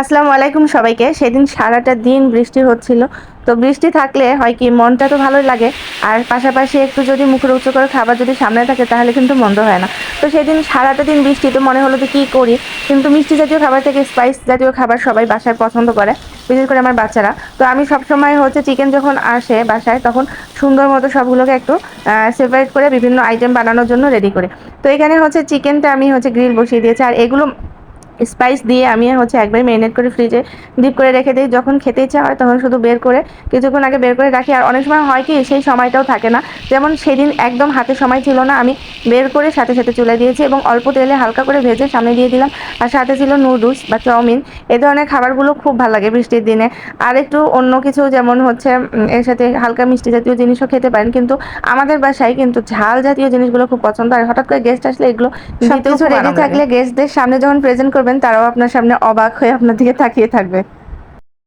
আসসালামু আলাইকুম সবাইকে। সেদিন সারাটা দিন বৃষ্টি হচ্ছিল। তো বৃষ্টি থাকলে হয় কি মনটা তো ভালোই লাগে। আর পাশাপাশি একটু যদি মুখরোচক করে খাবার যদি সামনে থাকে তাহলে কিন্তু মন্দ হয় না। তো সেদিন সারাটা দিন বৃষ্টি তো মনে হলো যে কি করি? কিন্তু মিষ্টি জাতীয় খাবার থেকে স্পাইস জাতীয় খাবার সবাই বাসায় পছন্দ করে। বিশেষ করে আমার বাচ্চারা। তো আমি সবসময় হচ্ছে চিকেন যখন আসে বাসায় তখন সুন্দর মতো সবগুলোকে একটু সেপারেট করে বিভিন্ন আইটেম বানানোর জন্য রেডি করি। তো এখানে হচ্ছে চিকেনটা আমি হচ্ছে গ্রিল বসিয়ে দিয়েছি। আর এগুলো স্পাইস দিয়ে আমি হচ্ছে একবারে মেরিনেট করে ফ্রিজে ডিপ করে রেখে দিই। যখন খেতে ইচ্ছা হয় তখন শুধু বের করে কিছুক্ষণ আগে বের করে রাখি। আর অনেক সময় হয় কি সেই সময়টাও থাকে না। যেমন সেদিন একদম হাতে সময় ছিল না। আমি বের করে সাথে, সাথে চুলায় দিয়েছি এবং অল্প তেলে হালকা করে ভেজে সামনে দিয়ে দিলাম। আর সাথে ছিল নুডলস বা চাউমিন। এ ধরনের খাবারগুলো খুব ভাল লাগে বৃষ্টির দিনে। আর একটু অন্য কিছু যেমন হচ্ছে এর সাথে হালকা মিষ্টি জাতীয় জিনিসও খেতে পারেন। কিন্তু আমাদের বাসায় কিন্তু ঝাল জাতীয় জিনিসগুলো খুব পছন্দ। আর হঠাৎ করে গেস্ট আসলে এগুলো সবকিছু দিতেও খুব রেডি আরাম লাগে। থাকলে গেস্টদের সামনে যখন প্রেজেন্ট করবেন তারাও আপনার সামনে অবাক হয়ে আপনার দিকে তাকিয়ে থাকবে।